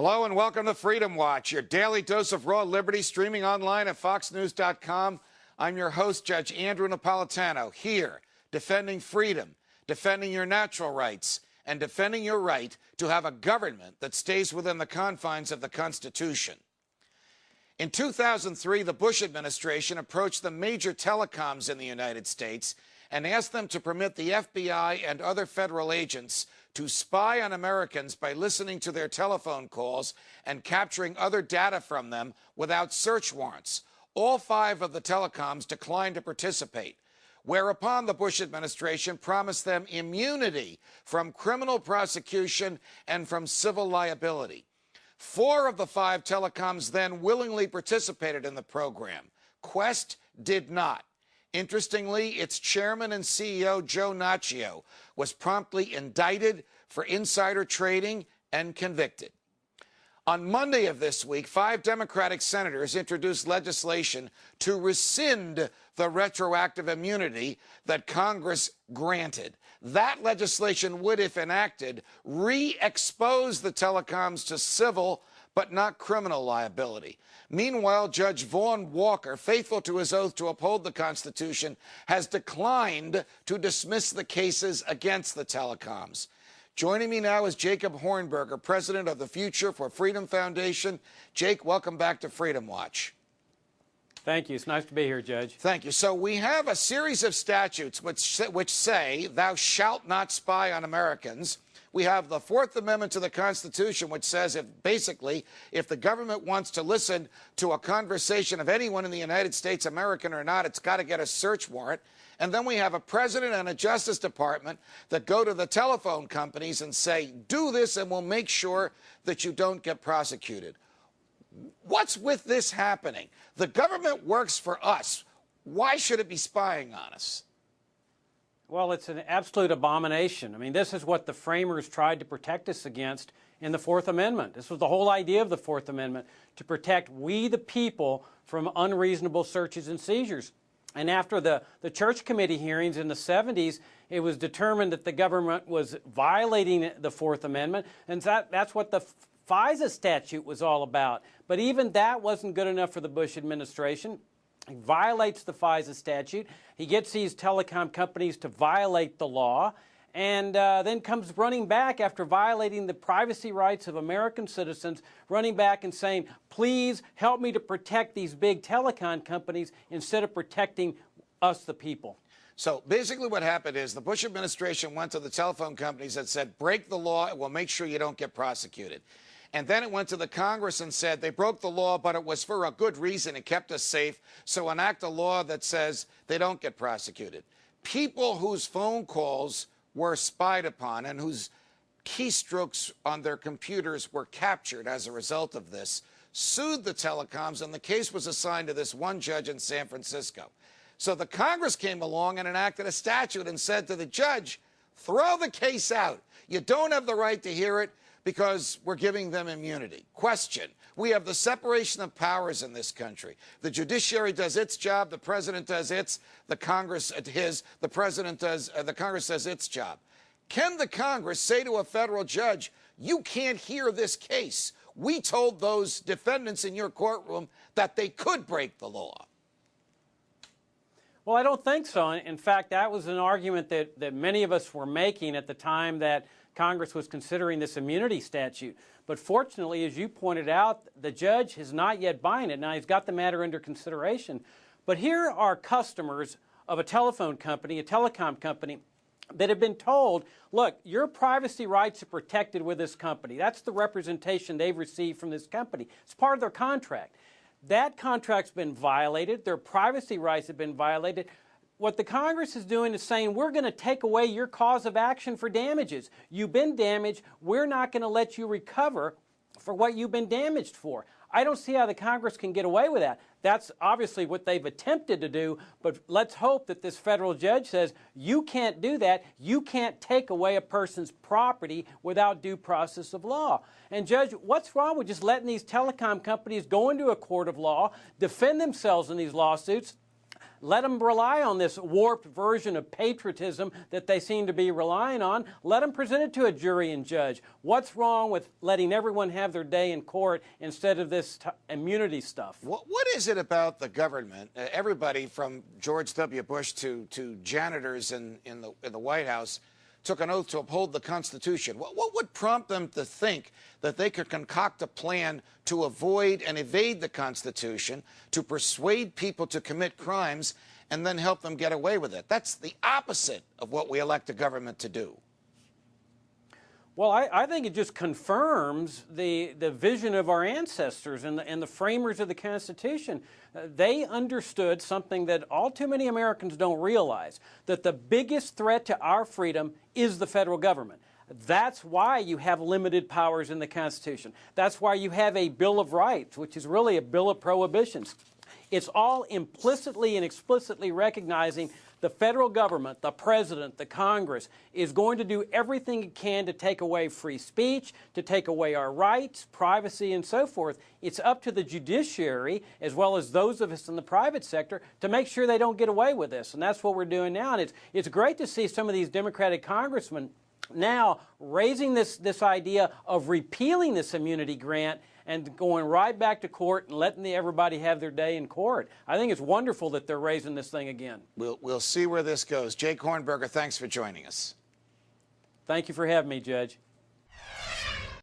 Hello and welcome to Freedom Watch, your daily dose of raw liberty, streaming online at foxnews.com. I'm your host, Judge Andrew Napolitano, here defending freedom, defending your natural rights, and defending your right to have a government that stays within the confines of the Constitution. In 2003, the Bush administration approached the major telecoms in the United States and asked them to permit the FBI and other federal agents to spy on Americans by listening to their telephone calls and capturing other data from them without search warrants. All 5 of the telecoms declined to participate, whereupon the Bush administration promised them immunity from criminal prosecution and from civil liability. 4 of the 5 telecoms then willingly participated in the program. Qwest did not. Interestingly, its chairman and CEO, Joe Naccio, was promptly indicted for insider trading and convicted. On Monday of this week, 5 Democratic senators introduced legislation to rescind the retroactive immunity that Congress granted. That legislation would, if enacted, re-expose the telecoms to civil but not criminal liability. Meanwhile, Judge Vaughn Walker, faithful to his oath to uphold the Constitution, has declined to dismiss the cases against the telecoms. Joining me now is Jacob Hornberger, president of the Future for Freedom Foundation. Jake, welcome back to Freedom Watch. Thank you. It's nice to be here, Judge. Thank you. So we have a series of statutes which say, thou shalt not spy on Americans. We have the 4th Amendment to the Constitution, which says if the government wants to listen to a conversation of anyone in the United States, American or not, it's got to get a search warrant. And then we have a president and a Justice Department that go to the telephone companies and say, do this and we'll make sure that you don't get prosecuted. What's with this happening? The government works for us. Why should it be spying on us? Well, it's an absolute abomination. I mean, this is what the framers tried to protect us against in the 4th Amendment. This was the whole idea of the 4th Amendment, to protect we the people from unreasonable searches and seizures. And after the Church Committee hearings in the 70s, it was determined that the government was violating the 4th Amendment, and that's what the FISA statute was all about. But even that wasn't good enough for the Bush administration. He violates the FISA statute. He gets these telecom companies to violate the law, and then comes running back after violating the privacy rights of American citizens, running back and saying, please help me to protect these big telecom companies instead of protecting us, the people. So basically what happened is the Bush administration went to the telephone companies and said, break the law and we'll make sure you don't get prosecuted. And then it went to the Congress and said they broke the law, but it was for a good reason. It kept us safe. So enact a law that says they don't get prosecuted. People whose phone calls were spied upon and whose keystrokes on their computers were captured as a result of this sued the telecoms, and the case was assigned to this one judge in San Francisco. So the Congress came along and enacted a statute and said to the judge, throw the case out. You don't have the right to hear it, because we're giving them immunity. Question. We have the separation of powers in this country. The judiciary does its job, the president does its, the Congress his, the president does, the Congress does its job. Can the Congress say to a federal judge, you can't hear this case? We told those defendants in your courtroom that they could break the law. Well, I don't think so. In fact, that was an argument that many of us were making at the time that Congress was considering this immunity statute. But fortunately, as you pointed out, the judge is not yet buying it. Now, he's got the matter under consideration. But here are customers of a telephone company, a telecom company, that have been told, look, your privacy rights are protected with this company. That's the representation they've received from this company. It's part of their contract. That contract's been violated. Their privacy rights have been violated. What the Congress is doing is saying, we're going to take away your cause of action for damages. You've been damaged. We're not going to let you recover for what you've been damaged for. I don't see how the Congress can get away with that. That's obviously what they've attempted to do, but let's hope that this federal judge says, you can't do that. You can't take away a person's property without due process of law. And Judge, what's wrong with just letting these telecom companies go into a court of law, defend themselves in these lawsuits, Let them rely on this warped version of patriotism that they seem to be relying on. Let them present it to a jury and judge. What's wrong with letting everyone have their day in court instead of this immunity stuff? What is it about the government? Everybody from George W. Bush to janitors in the White House took an oath to uphold the Constitution. What would prompt them to think that they could concoct a plan to avoid and evade the Constitution, to persuade people to commit crimes, and then help them get away with it? That's the opposite of what we elect a government to do. Well, I think it just confirms the vision of our ancestors and the framers of the Constitution. They understood something that all too many Americans don't realize, that the biggest threat to our freedom is the federal government. That's why you have limited powers in the Constitution. That's why you have a Bill of Rights, which is really a Bill of Prohibitions. It's all implicitly and explicitly recognizing the federal government, the president, the Congress, is going to do everything it can to take away free speech, to take away our rights, privacy, and so forth. It's up to the judiciary, as well as those of us in the private sector, to make sure they don't get away with this. And that's what we're doing now. And it's great to see some of these Democratic congressmen now raising this idea of repealing this immunity grant and going right back to court and letting everybody have their day in court. I think it's wonderful that they're raising this thing again. We'll see where this goes. Jake Hornberger, thanks for joining us. Thank you for having me, Judge.